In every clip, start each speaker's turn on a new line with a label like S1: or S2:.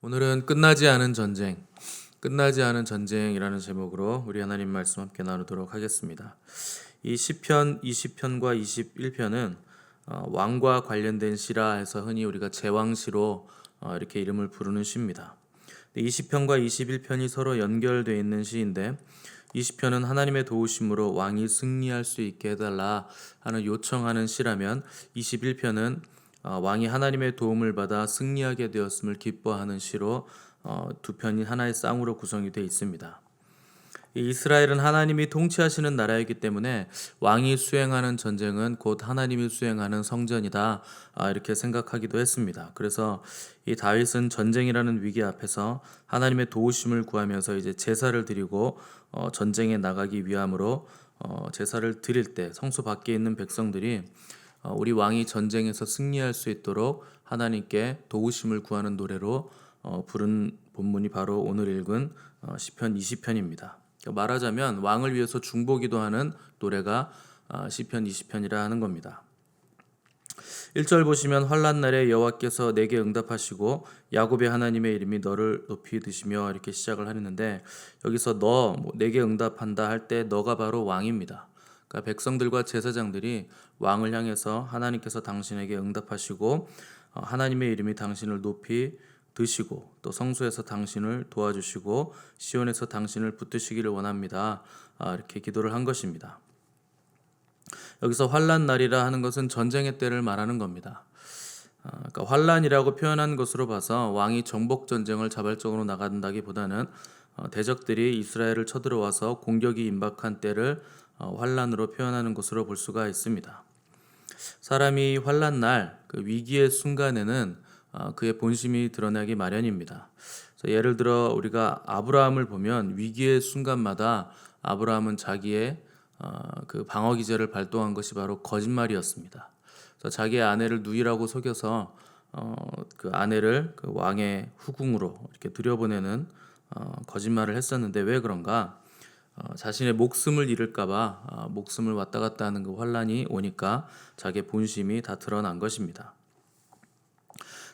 S1: 오늘은 끝나지 않은 전쟁이라는 제목으로 우리 하나님 말씀 함께 나누도록 하겠습니다. 이 시편 20편과 21편은 왕과 관련된 시라 해서 흔히 우리가 제왕시로 이렇게 이름을 부르는 시입니다. 20편과 21편이 서로 연결되어 있는 시인데 20편은 하나님의 도우심으로 왕이 승리할 수 있게 해달라 하는 요청하는 시라면 21편은 왕이 하나님의 도움을 받아 승리하게 되었음을 기뻐하는 시로 두 편이 하나의 쌍으로 구성이 되어 있습니다. 이 이스라엘은 하나님이 통치하시는 나라이기 때문에 왕이 수행하는 전쟁은 곧 하나님이 수행하는 성전이다, 이렇게 생각하기도 했습니다. 그래서 이 다윗은 전쟁이라는 위기 앞에서 하나님의 도우심을 구하면서 이제 제사를 드리고 전쟁에 나가기 위함으로 제사를 드릴 때 성소 밖에 있는 백성들이 우리 왕이 전쟁에서 승리할 수 있도록 하나님께 도우심을 구하는 노래로 부른 본문이 바로 오늘 읽은 시편 20편입니다. 말하자면 왕을 위해서 중보기도하는 노래가 시편 20편이라 하는 겁니다. 1절 보시면 환난 날에 여호와께서 내게 응답하시고 야곱의 하나님의 이름이 너를 높이 드시며 이렇게 시작을 하는데, 여기서 내게 응답한다 할 때 너가 바로 왕입니다. 그러니까 백성들과 제사장들이 왕을 향해서 하나님께서 당신에게 응답하시고 하나님의 이름이 당신을 높이 드시고 또 성소에서 당신을 도와주시고 시온에서 당신을 붙드시기를 원합니다, 이렇게 기도를 한 것입니다. 여기서 환난 날이라 하는 것은 전쟁의 때를 말하는 겁니다. 그러니까 환난이라고 표현한 것으로 봐서 왕이 정복 전쟁을 자발적으로 나간다기보다는 대적들이 이스라엘을 쳐들어와서 공격이 임박한 때를 환난으로 표현하는 것으로 볼 수가 있습니다. 사람이 환난 날, 그 위기의 순간에는 그의 본심이 드러나기 마련입니다. 예를 들어 우리가 아브라함을 보면 위기의 순간마다 아브라함은 자기의 그 방어 기제를 발동한 것이 바로 거짓말이었습니다. 그래서 자기의 아내를 누이라고 속여서 그 아내를 그 왕의 후궁으로 이렇게 들여보내는 거짓말을 했었는데, 왜 그런가? 자신의 목숨을 잃을까봐 목숨을 왔다 갔다 하는 그 환란이 오니까 자기의 본심이 다 드러난 것입니다.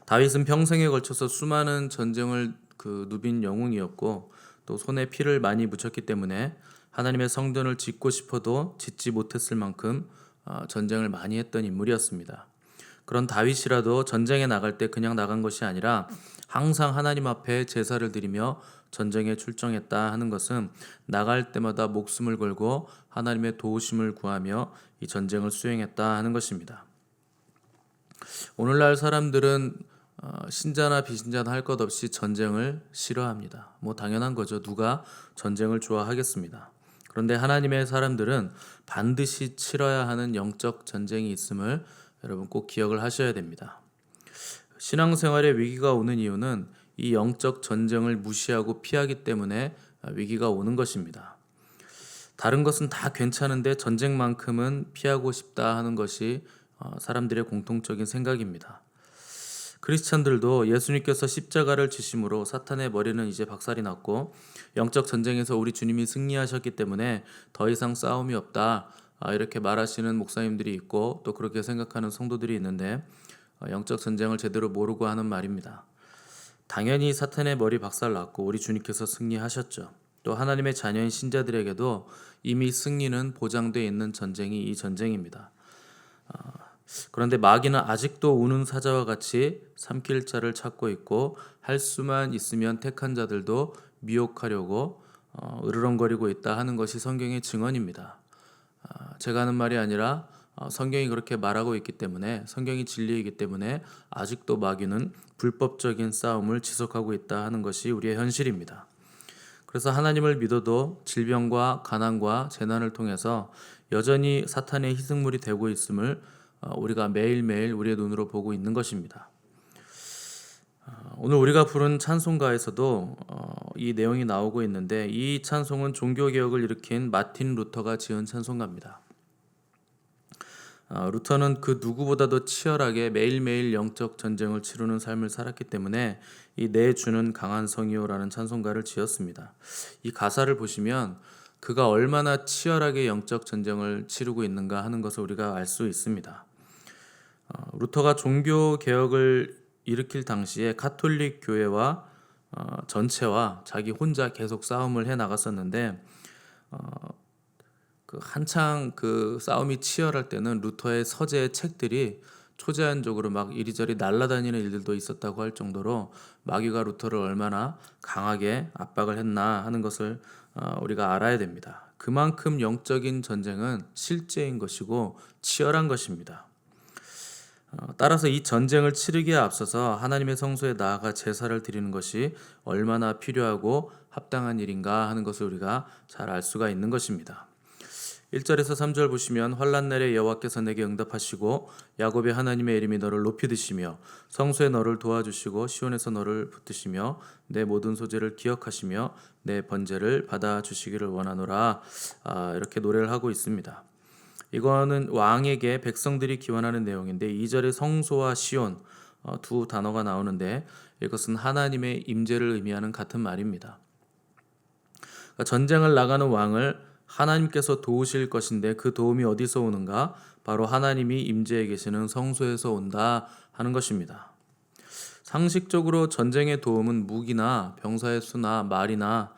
S1: 다윗은 평생에 걸쳐서 수많은 전쟁을 누빈 영웅이었고 또 손에 피를 많이 묻혔기 때문에 하나님의 성전을 짓고 싶어도 짓지 못했을 만큼 전쟁을 많이 했던 인물이었습니다. 그런 다윗이라도 전쟁에 나갈 때 그냥 나간 것이 아니라 항상 하나님 앞에 제사를 드리며 전쟁에 출정했다 하는 것은 나갈 때마다 목숨을 걸고 하나님의 도우심을 구하며 이 전쟁을 수행했다 하는 것입니다. 오늘날 사람들은 신자나 비신자나 할 것 없이 전쟁을 싫어합니다. 당연한 거죠. 누가 전쟁을 좋아하겠습니다. 그런데 하나님의 사람들은 반드시 치러야 하는 영적 전쟁이 있음을 여러분 꼭 기억을 하셔야 됩니다. 신앙생활에 위기가 오는 이유는 이 영적 전쟁을 무시하고 피하기 때문에 위기가 오는 것입니다. 다른 것은 다 괜찮은데 전쟁만큼은 피하고 싶다 하는 것이 사람들의 공통적인 생각입니다. 크리스찬들도 예수님께서 십자가를 지심으로 사탄의 머리는 이제 박살이 났고 영적 전쟁에서 우리 주님이 승리하셨기 때문에 더 이상 싸움이 없다, 이렇게 말하시는 목사님들이 있고 또 그렇게 생각하는 성도들이 있는데 영적 전쟁을 제대로 모르고 하는 말입니다. 당연히 사탄의 머리 박살 났고 우리 주님께서 승리하셨죠. 또 하나님의 자녀인 신자들에게도 이미 승리는 보장되어 있는 전쟁이 이 전쟁입니다. 그런데 마귀는 아직도 우는 사자와 같이 삼킬 자를 찾고 있고 할 수만 있으면 택한 자들도 미혹하려고 으르렁거리고 있다 하는 것이 성경의 증언입니다. 제가 하는 말이 아니라 성경이 그렇게 말하고 있기 때문에, 성경이 진리이기 때문에 아직도 마귀는 불법적인 싸움을 지속하고 있다 하는 것이 우리의 현실입니다. 그래서 하나님을 믿어도 질병과 가난과 재난을 통해서 여전히 사탄의 희생물이 되고 있음을 우리가 매일매일 우리의 눈으로 보고 있는 것입니다. 오늘 우리가 부른 찬송가에서도 이 내용이 나오고 있는데, 이 찬송은 종교개혁을 일으킨 마틴 루터가 지은 찬송가입니다. 루터는 그 누구보다도 치열하게 매일매일 영적 전쟁을 치르는 삶을 살았기 때문에 이 내 주는 강한 성이요라는 찬송가를 지었습니다. 이 가사를 보시면 그가 얼마나 치열하게 영적 전쟁을 치르고 있는가 하는 것을 우리가 알 수 있습니다. 루터가 종교 개혁을 일으킬 당시에 가톨릭 교회와 전체와 자기 혼자 계속 싸움을 해 나갔었는데 그 한창 그 싸움이 치열할 때는 루터의 서재 책들이 초제한적으로 막 이리저리 날아다니는 일들도 있었다고 할 정도로 마귀가 루터를 얼마나 강하게 압박을 했나 하는 것을 우리가 알아야 됩니다. 그만큼 영적인 전쟁은 실제인 것이고 치열한 것입니다. 따라서 이 전쟁을 치르기에 앞서서 하나님의 성소에 나아가 제사를 드리는 것이 얼마나 필요하고 합당한 일인가 하는 것을 우리가 잘 알 수가 있는 것입니다. 1절에서 3절 보시면 환난 날에 여호와께서 내게 응답하시고 야곱의 하나님의 이름이 너를 높이 드시며 성소에 너를 도와주시고 시온에서 너를 붙드시며 내 모든 소재를 기억하시며 내 번제를 받아주시기를 원하노라. 이렇게 노래를 하고 있습니다. 이거는 왕에게 백성들이 기원하는 내용인데 2절에 성소와 시온 두 단어가 나오는데 이것은 하나님의 임재를 의미하는 같은 말입니다. 그러니까 전쟁을 나가는 왕을 하나님께서 도우실 것인데 그 도움이 어디서 오는가? 바로 하나님이 임재해 계시는 성소에서 온다 하는 것입니다. 상식적으로 전쟁의 도움은 무기나 병사의 수나 말이나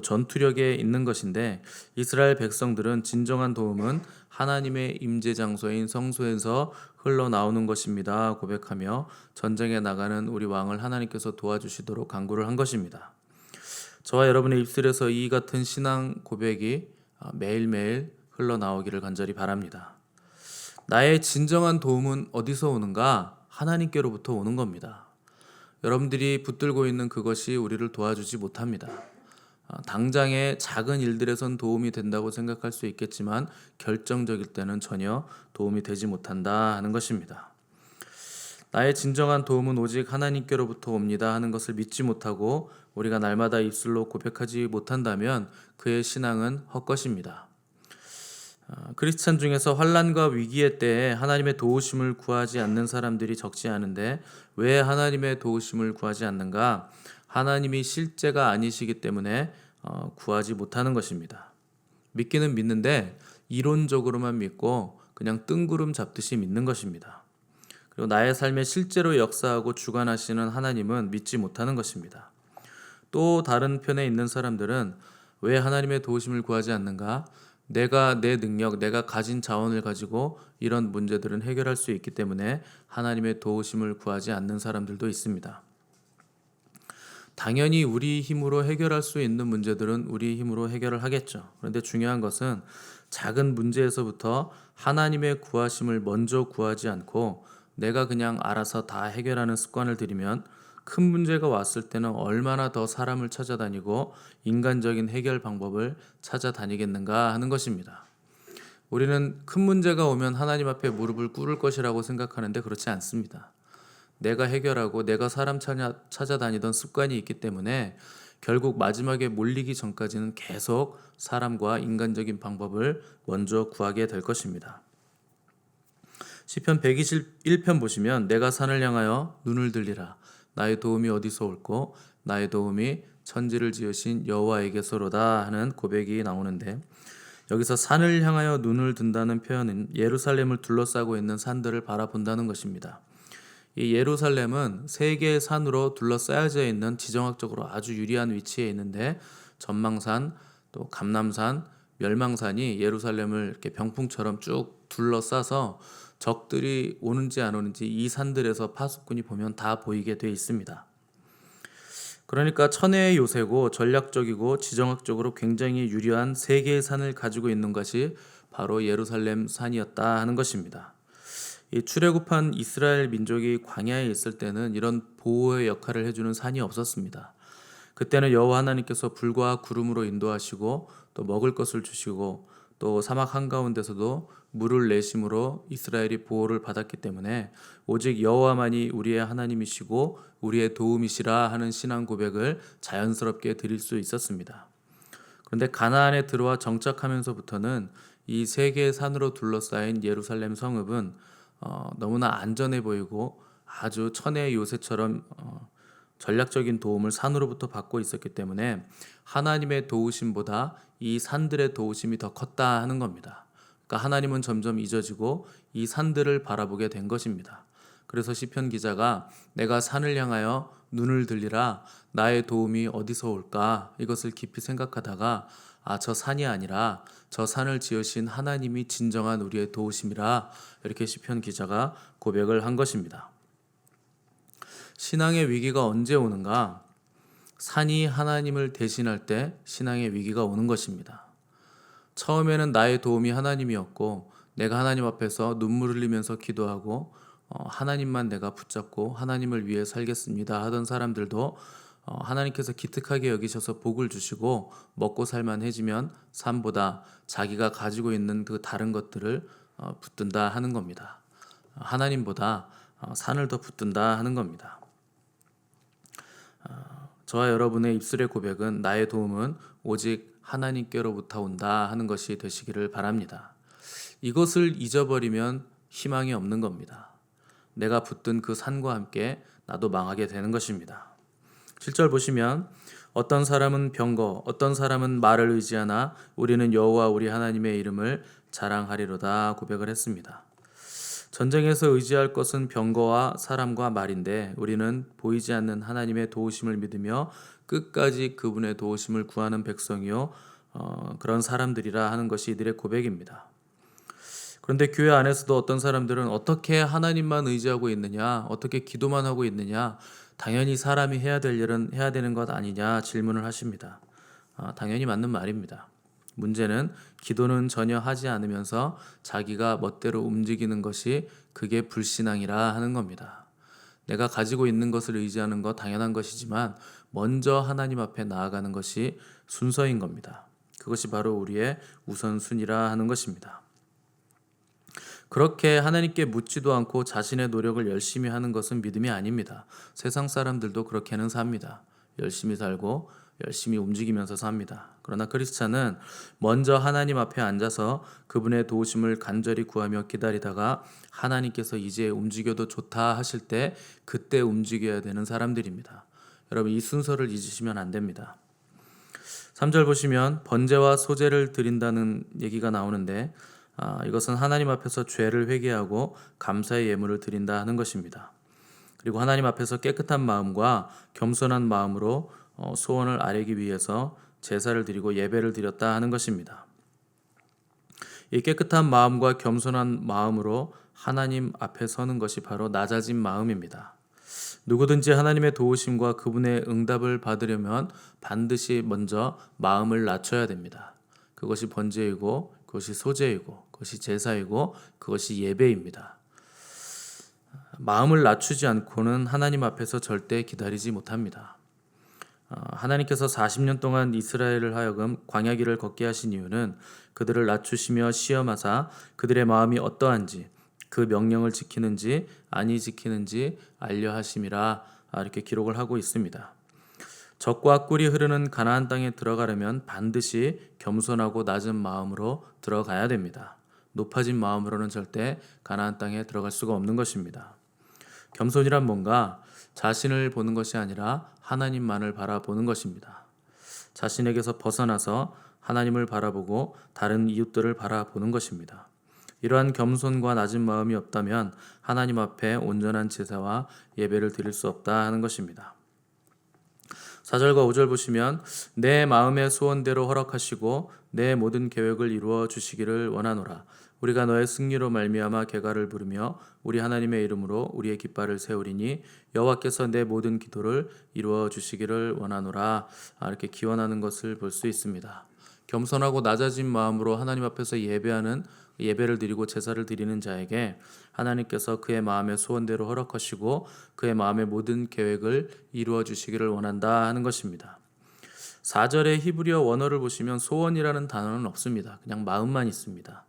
S1: 전투력에 있는 것인데 이스라엘 백성들은 진정한 도움은 하나님의 임재 장소인 성소에서 흘러나오는 것입니다 고백하며 전쟁에 나가는 우리 왕을 하나님께서 도와주시도록 간구를 한 것입니다. 저와 여러분의 입술에서 이 같은 신앙 고백이 매일매일 흘러나오기를 간절히 바랍니다. 나의 진정한 도움은 어디서 오는가? 하나님께로부터 오는 겁니다. 여러분들이 붙들고 있는 그것이 우리를 도와주지 못합니다. 당장의 작은 일들에선 도움이 된다고 생각할 수 있겠지만 결정적일 때는 전혀 도움이 되지 못한다 하는 것입니다. 나의 진정한 도움은 오직 하나님께로부터 옵니다 하는 것을 믿지 못하고 우리가 날마다 입술로 고백하지 못한다면 그의 신앙은 헛것입니다. 크리스찬 중에서 환난과 위기의 때에 하나님의 도우심을 구하지 않는 사람들이 적지 않은데 왜 하나님의 도우심을 구하지 않는가? 하나님이 실제가 아니시기 때문에 구하지 못하는 것입니다. 믿기는 믿는데 이론적으로만 믿고 그냥 뜬구름 잡듯이 믿는 것입니다. 그리고 나의 삶에 실제로 역사하고 주관하시는 하나님은 믿지 못하는 것입니다. 또 다른 편에 있는 사람들은 왜 하나님의 도우심을 구하지 않는가? 내가 내 능력, 내가 가진 자원을 가지고 이런 문제들은 해결할 수 있기 때문에 하나님의 도우심을 구하지 않는 사람들도 있습니다. 당연히 우리 힘으로 해결할 수 있는 문제들은 우리 힘으로 해결을 하겠죠. 그런데 중요한 것은 작은 문제에서부터 하나님의 구하심을 먼저 구하지 않고 내가 그냥 알아서 다 해결하는 습관을 들이면 큰 문제가 왔을 때는 얼마나 더 사람을 찾아다니고 인간적인 해결 방법을 찾아다니겠는가 하는 것입니다. 우리는 큰 문제가 오면 하나님 앞에 무릎을 꿇을 것이라고 생각하는데 그렇지 않습니다. 내가 해결하고 내가 사람 찾아다니던 습관이 있기 때문에 결국 마지막에 몰리기 전까지는 계속 사람과 인간적인 방법을 먼저 구하게 될 것입니다. 시편 121편 보시면 내가 산을 향하여 눈을 들리라. 나의 도움이 어디서 올꼬? 나의 도움이 천지를 지으신 여호와에게서로다 하는 고백이 나오는데 여기서 산을 향하여 눈을 든다는 표현은 예루살렘을 둘러싸고 있는 산들을 바라본다는 것입니다. 이 예루살렘은 세 개의 산으로 둘러싸여져 있는 지정학적으로 아주 유리한 위치에 있는데 전망산, 또 감람산, 멸망산이 예루살렘을 이렇게 병풍처럼 쭉 둘러싸서 적들이 오는지 안 오는지 이 산들에서 파수꾼이 보면 다 보이게 돼 있습니다. 그러니까 천혜의 요새고 전략적이고 지정학적으로 굉장히 유리한 세 개의 산을 가지고 있는 것이 바로 예루살렘 산이었다 하는 것입니다. 이 출애굽한 이스라엘 민족이 광야에 있을 때는 이런 보호의 역할을 해주는 산이 없었습니다. 그때는 여호와 하나님께서 불과 구름으로 인도하시고 또 먹을 것을 주시고 또 사막 한가운데서도 물을 내심으로 이스라엘이 보호를 받았기 때문에 오직 여호와만이 우리의 하나님이시고 우리의 도움이시라 하는 신앙 고백을 자연스럽게 드릴 수 있었습니다. 그런데 가나안에 들어와 정착하면서부터는 이 세 개의 산으로 둘러싸인 예루살렘 성읍은 너무나 안전해 보이고 아주 천혜의 요새처럼 전략적인 도움을 산으로부터 받고 있었기 때문에 하나님의 도우심보다 이 산들의 도우심이 더 컸다 하는 겁니다. 그러니까 하나님은 점점 잊어지고 이 산들을 바라보게 된 것입니다. 그래서 시편 기자가 내가 산을 향하여 눈을 들리라. 나의 도움이 어디서 올까? 이것을 깊이 생각하다가 저 산이 아니라 저 산을 지으신 하나님이 진정한 우리의 도우심이라, 이렇게 시편 기자가 고백을 한 것입니다. 신앙의 위기가 언제 오는가? 산이 하나님을 대신할 때 신앙의 위기가 오는 것입니다. 처음에는 나의 도움이 하나님이었고 내가 하나님 앞에서 눈물 흘리면서 기도하고 하나님만 내가 붙잡고 하나님을 위해 살겠습니다 하던 사람들도 하나님께서 기특하게 여기셔서 복을 주시고 먹고 살만해지면 산보다 자기가 가지고 있는 그 다른 것들을 붙든다 하는 겁니다. 하나님보다 산을 더 붙든다 하는 겁니다. 저와 여러분의 입술의 고백은 나의 도움은 오직 하나님께로부터 온다 하는 것이 되시기를 바랍니다. 이것을 잊어버리면 희망이 없는 겁니다. 내가 붙든 그 산과 함께 나도 망하게 되는 것입니다. 7절 보시면 어떤 사람은 병거, 어떤 사람은 말을 의지하나 우리는 여호와 우리 하나님의 이름을 자랑하리로다 고백을 했습니다. 전쟁에서 의지할 것은 병거와 사람과 말인데 우리는 보이지 않는 하나님의 도우심을 믿으며 끝까지 그분의 도우심을 구하는 백성이요 그런 사람들이라 하는 것이 이들의 고백입니다. 그런데 교회 안에서도 어떤 사람들은 어떻게 하나님만 의지하고 있느냐, 어떻게 기도만 하고 있느냐, 당연히 사람이 해야 될 일은 해야 되는 것 아니냐 질문을 하십니다. 당연히 맞는 말입니다. 문제는 기도는 전혀 하지 않으면서 자기가 멋대로 움직이는 것이 그게 불신앙이라 하는 겁니다. 내가 가지고 있는 것을 의지하는 것 당연한 것이지만 먼저 하나님 앞에 나아가는 것이 순서인 겁니다. 그것이 바로 우리의 우선순위라 하는 것입니다. 그렇게 하나님께 묻지도 않고 자신의 노력을 열심히 하는 것은 믿음이 아닙니다. 세상 사람들도 그렇게는 삽니다. 열심히 살고 열심히 움직이면서 삽니다. 그러나 크리스찬은 먼저 하나님 앞에 앉아서 그분의 도우심을 간절히 구하며 기다리다가 하나님께서 이제 움직여도 좋다 하실 때 그때 움직여야 되는 사람들입니다. 여러분, 이 순서를 잊으시면 안 됩니다. 3절 보시면 번제와 소제를 드린다는 얘기가 나오는데 이것은 하나님 앞에서 죄를 회개하고 감사의 예물을 드린다 하는 것입니다. 그리고 하나님 앞에서 깨끗한 마음과 겸손한 마음으로 소원을 아뢰기 위해서 제사를 드리고 예배를 드렸다 하는 것입니다. 이 깨끗한 마음과 겸손한 마음으로 하나님 앞에 서는 것이 바로 낮아진 마음입니다. 누구든지 하나님의 도우심과 그분의 응답을 받으려면 반드시 먼저 마음을 낮춰야 됩니다. 그것이 번제이고 그것이 소제이고 그것이 제사이고 그것이 예배입니다. 마음을 낮추지 않고는 하나님 앞에서 절대 기다리지 못합니다. 하나님께서 40년 동안 이스라엘을 하여금 광야길을 걷게 하신 이유는 그들을 낮추시며 시험하사 그들의 마음이 어떠한지 그 명령을 지키는지 아니 지키는지 알려 하심이라, 이렇게 기록을 하고 있습니다. 젖과 꿀이 흐르는 가나안 땅에 들어가려면 반드시 겸손하고 낮은 마음으로 들어가야 됩니다. 높아진 마음으로는 절대 가나안 땅에 들어갈 수가 없는 것입니다. 겸손이란 뭔가 자신을 보는 것이 아니라 하나님만을 바라보는 것입니다. 자신에게서 벗어나서 하나님을 바라보고 다른 이웃들을 바라보는 것입니다. 이러한 겸손과 낮은 마음이 없다면 하나님 앞에 온전한 제사와 예배를 드릴 수 없다 하는 것입니다. 4절과 5절 보시면 내 마음의 소원대로 허락하시고 내 모든 계획을 이루어 주시기를 원하노라. 우리가 너의 승리로 말미암아 개가를 부르며 우리 하나님의 이름으로 우리의 깃발을 세우리니 여호와께서 내 모든 기도를 이루어 주시기를 원하노라. 이렇게 기원하는 것을 볼 수 있습니다. 겸손하고 낮아진 마음으로 하나님 앞에서 예배를 드리고 제사를 드리는 자에게 하나님께서 그의 마음의 소원대로 허락하시고 그의 마음의 모든 계획을 이루어 주시기를 원한다 하는 것입니다. 4절의 히브리어 원어를 보시면 소원이라는 단어는 없습니다. 그냥 마음만 있습니다.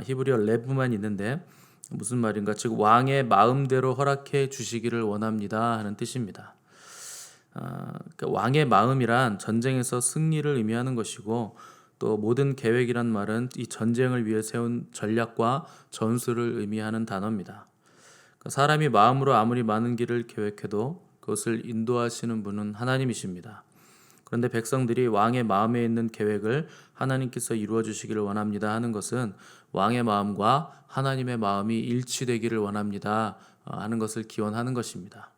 S1: 히브리어 레브만 있는데 무슨 말인가? 즉 왕의 마음대로 허락해 주시기를 원합니다 하는 뜻입니다. 왕의 마음이란 전쟁에서 승리를 의미하는 것이고 또 모든 계획이란 말은 이 전쟁을 위해 세운 전략과 전술을 의미하는 단어입니다. 사람이 마음으로 아무리 많은 길을 계획해도 그것을 인도하시는 분은 하나님이십니다. 그런데 백성들이 왕의 마음에 있는 계획을 하나님께서 이루어 주시기를 원합니다 하는 것은 왕의 마음과 하나님의 마음이 일치되기를 원합니다 하는 것을 기원하는 것입니다.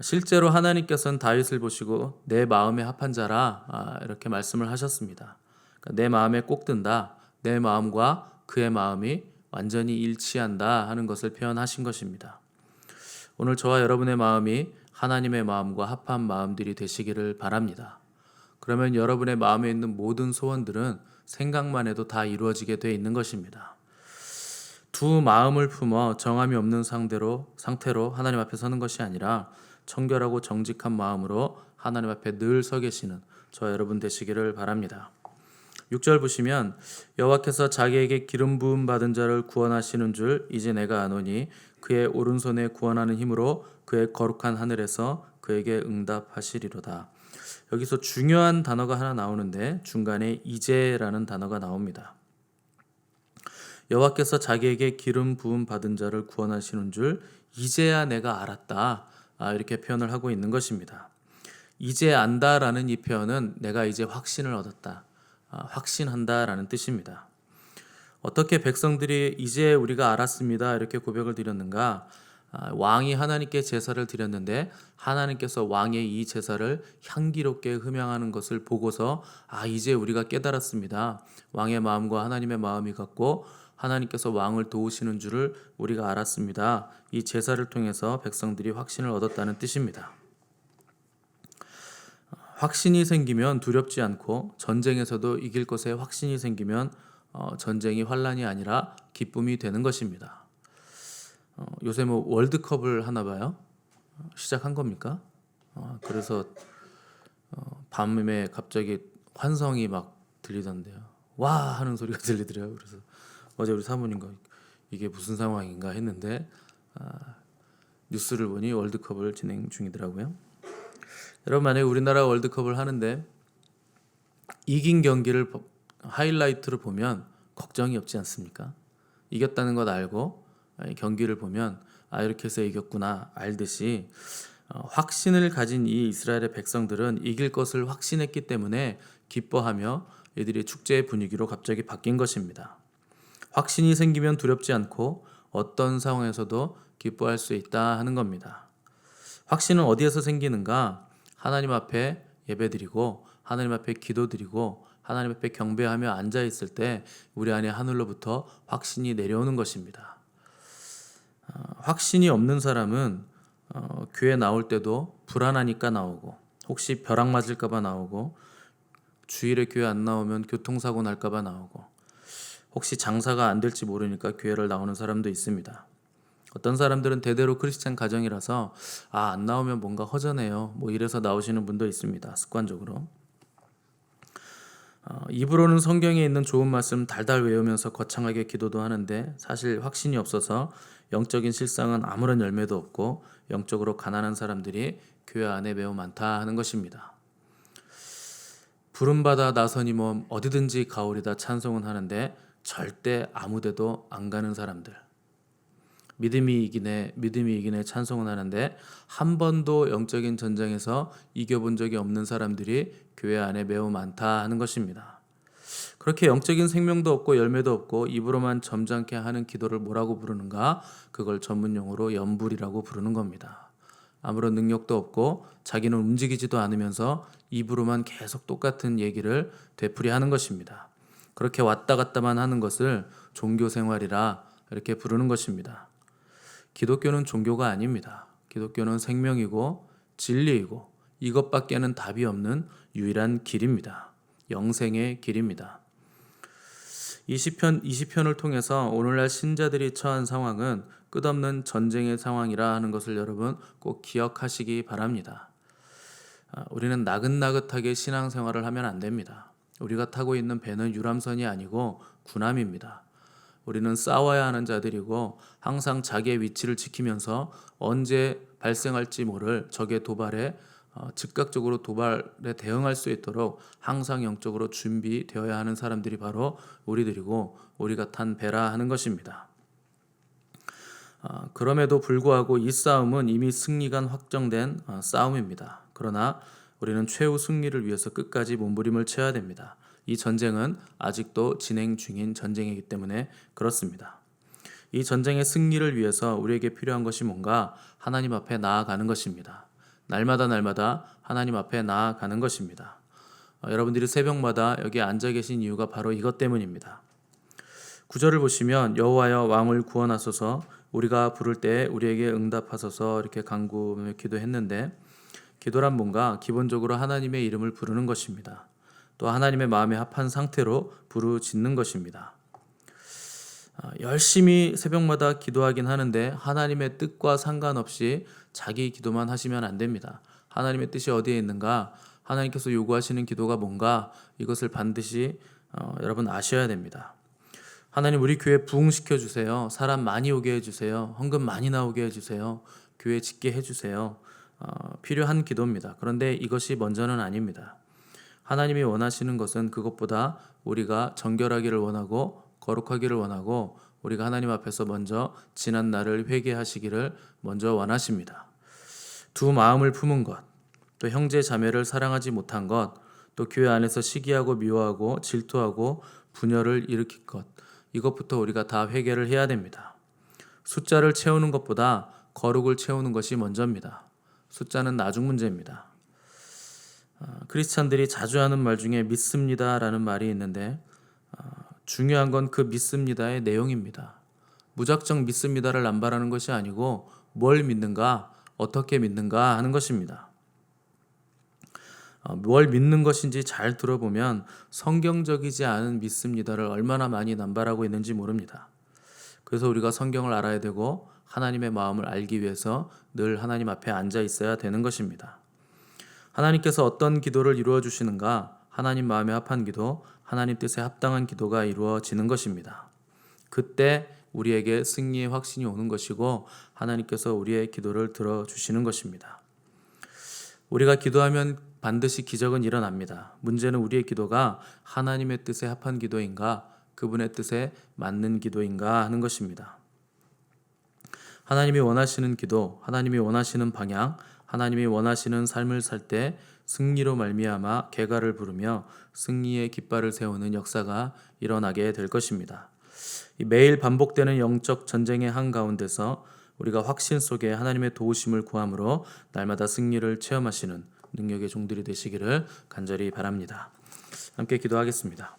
S1: 실제로 하나님께서는 다윗을 보시고 내 마음에 합한 자라 이렇게 말씀을 하셨습니다. 그러니까 내 마음에 꼭 든다. 내 마음과 그의 마음이 완전히 일치한다 하는 것을 표현하신 것입니다. 오늘 저와 여러분의 마음이 하나님의 마음과 합한 마음들이 되시기를 바랍니다. 그러면 여러분의 마음에 있는 모든 소원들은 생각만 해도 다 이루어지게 돼 있는 것입니다. 두 마음을 품어 정함이 없는 상태로 하나님 앞에 서는 것이 아니라 청결하고 정직한 마음으로 하나님 앞에 늘 서 계시는 저와 여러분 되시기를 바랍니다. 6절 보시면 여호와께서 자기에게 기름 부음 받은 자를 구원하시는 줄 이제 내가 아노니 그의 오른손에 구원하는 힘으로 그의 거룩한 하늘에서 그에게 응답하시리로다. 여기서 중요한 단어가 하나 나오는데 중간에 이제라는 단어가 나옵니다. 여호와께서 자기에게 기름 부음 받은 자를 구원하시는 줄 이제야 내가 알았다. 이렇게 표현을 하고 있는 것입니다. 이제 안다라는 이 표현은 내가 이제 확신을 얻었다. 확신한다라는 뜻입니다. 어떻게 백성들이 이제 우리가 알았습니다. 이렇게 고백을 드렸는가? 왕이 하나님께 제사를 드렸는데 하나님께서 왕의 이 제사를 향기롭게 흠양하는 것을 보고서 이제 우리가 깨달았습니다. 왕의 마음과 하나님의 마음이 같고 하나님께서 왕을 도우시는 줄을 우리가 알았습니다. 이 제사를 통해서 백성들이 확신을 얻었다는 뜻입니다. 확신이 생기면 두렵지 않고 전쟁에서도 이길 것에 확신이 생기면 전쟁이 환란이 아니라 기쁨이 되는 것입니다. 요새 뭐 월드컵을 하나 봐요? 시작한 겁니까? 그래서 밤에 갑자기 환성이 막 들리던데요. 와 하는 소리가 들리더라고요. 그래서 어제 우리 사모님과 이게 무슨 상황인가 했는데 뉴스를 보니 월드컵을 진행 중이더라고요. 여러분 만약에 우리나라 월드컵을 하는데 이긴 경기를 하이라이트를 보면 걱정이 없지 않습니까? 이겼다는 것 알고 경기를 보면 이렇게 해서 이겼구나 알듯이 확신을 가진 이 이스라엘의 백성들은 이길 것을 확신했기 때문에 기뻐하며 이들이 축제의 분위기로 갑자기 바뀐 것입니다. 확신이 생기면 두렵지 않고 어떤 상황에서도 기뻐할 수 있다 하는 겁니다. 확신은 어디에서 생기는가? 하나님 앞에 예배드리고 하나님 앞에 기도드리고 하나님 앞에 경배하며 앉아있을 때 우리 안에 하늘로부터 확신이 내려오는 것입니다. 확신이 없는 사람은 교회 나올 때도 불안하니까 나오고 혹시 벼락 맞을까 봐 나오고 주일에 교회 안 나오면 교통사고 날까 봐 나오고 혹시 장사가 안 될지 모르니까 교회를 나오는 사람도 있습니다. 어떤 사람들은 대대로 크리스찬 가정이라서 안 나오면 뭔가 허전해요. 뭐 이래서 나오시는 분도 있습니다. 습관적으로. 입으로는 성경에 있는 좋은 말씀 달달 외우면서 거창하게 기도도 하는데 사실 확신이 없어서 영적인 실상은 아무런 열매도 없고 영적으로 가난한 사람들이 교회 안에 매우 많다 하는 것입니다. 부름받아 나서니 몸 어디든지 가오리다 찬송은 하는데 절대 아무데도 안 가는 사람들. 믿음이 이기네 찬송은 하는데 한 번도 영적인 전쟁에서 이겨본 적이 없는 사람들이 교회 안에 매우 많다 하는 것입니다. 그렇게 영적인 생명도 없고 열매도 없고 입으로만 점잖게 하는 기도를 뭐라고 부르는가? 그걸 전문용어로 염불이라고 부르는 겁니다. 아무런 능력도 없고 자기는 움직이지도 않으면서 입으로만 계속 똑같은 얘기를 되풀이하는 것입니다. 그렇게 왔다 갔다만 하는 것을 종교생활이라 이렇게 부르는 것입니다. 기독교는 종교가 아닙니다. 기독교는 생명이고 진리이고 이것밖에는 답이 없는 유일한 길입니다. 영생의 길입니다. 이 시편 20편을 통해서 오늘날 신자들이 처한 상황은 끝없는 전쟁의 상황이라 하는 것을 여러분 꼭 기억하시기 바랍니다. 우리는 나긋나긋하게 신앙생활을 하면 안 됩니다. 우리가 타고 있는 배는 유람선이 아니고 군함입니다. 우리는 싸워야 하는 자들이고 항상 자기의 위치를 지키면서 언제 발생할지 모를 적의 도발에 즉각적으로 도발에 대응할 수 있도록 항상 영적으로 준비되어야 하는 사람들이 바로 우리들이고 우리가 탄 배라 하는 것입니다. 그럼에도 불구하고 이 싸움은 이미 승리가 확정된 싸움입니다. 그러나 우리는 최후 승리를 위해서 끝까지 몸부림을 쳐야 됩니다. 이 전쟁은 아직도 진행 중인 전쟁이기 때문에 그렇습니다. 이 전쟁의 승리를 위해서 우리에게 필요한 것이 뭔가? 하나님 앞에 나아가는 것입니다. 날마다 하나님 앞에 나아가는 것입니다. 여러분들이 새벽마다 여기 앉아 계신 이유가 바로 이것 때문입니다. 9절을 보시면 여호와여 왕을 구원하소서 우리가 부를 때 우리에게 응답하소서 이렇게 간구하며 기도했는데 기도란 뭔가 기본적으로 하나님의 이름을 부르는 것입니다. 또 하나님의 마음에 합한 상태로 부르짖는 것입니다. 열심히 새벽마다 기도하긴 하는데 하나님의 뜻과 상관없이 자기 기도만 하시면 안 됩니다. 하나님의 뜻이 어디에 있는가? 하나님께서 요구하시는 기도가 뭔가? 이것을 반드시 여러분 아셔야 됩니다. 하나님 우리 교회 부흥시켜 주세요. 사람 많이 오게 해주세요. 헌금 많이 나오게 해주세요. 교회 짓게 해주세요. 필요한 기도입니다. 그런데 이것이 먼저는 아닙니다. 하나님이 원하시는 것은 그것보다 우리가 정결하기를 원하고 거룩하기를 원하고 우리가 하나님 앞에서 먼저 지난 날을 회개하시기를 먼저 원하십니다. 두 마음을 품은 것, 또 형제 자매를 사랑하지 못한 것, 또 교회 안에서 시기하고 미워하고 질투하고 분열을 일으킬 것, 이것부터 우리가 다 회개를 해야 됩니다. 숫자를 채우는 것보다 거룩을 채우는 것이 먼저입니다. 숫자는 나중 문제입니다. 크리스찬들이 자주 하는 말 중에 믿습니다라는 말이 있는데 중요한 건 그 믿습니다의 내용입니다. 무작정 믿습니다를 남발하는 것이 아니고 뭘 믿는가, 어떻게 믿는가 하는 것입니다. 뭘 믿는 것인지 잘 들어보면 성경적이지 않은 믿습니다를 얼마나 많이 남발하고 있는지 모릅니다. 그래서 우리가 성경을 알아야 되고 하나님의 마음을 알기 위해서 늘 하나님 앞에 앉아 있어야 되는 것입니다. 하나님께서 어떤 기도를 이루어 주시는가? 하나님 마음에 합한 기도, 하나님 뜻에 합당한 기도가 이루어지는 것입니다. 그때 우리에게 승리의 확신이 오는 것이고 하나님께서 우리의 기도를 들어주시는 것입니다. 우리가 기도하면 반드시 기적은 일어납니다. 문제는 우리의 기도가 하나님의 뜻에 합한 기도인가, 그분의 뜻에 맞는 기도인가 하는 것입니다. 하나님이 원하시는 기도, 하나님이 원하시는 방향, 하나님이 원하시는 삶을 살 때 승리로 말미암아 개가를 부르며 승리의 깃발을 세우는 역사가 일어나게 될 것입니다. 매일 반복되는 영적 전쟁의 한가운데서 우리가 확신 속에 하나님의 도우심을 구함으로 날마다 승리를 체험하시는 능력의 종들이 되시기를 간절히 바랍니다. 함께 기도하겠습니다.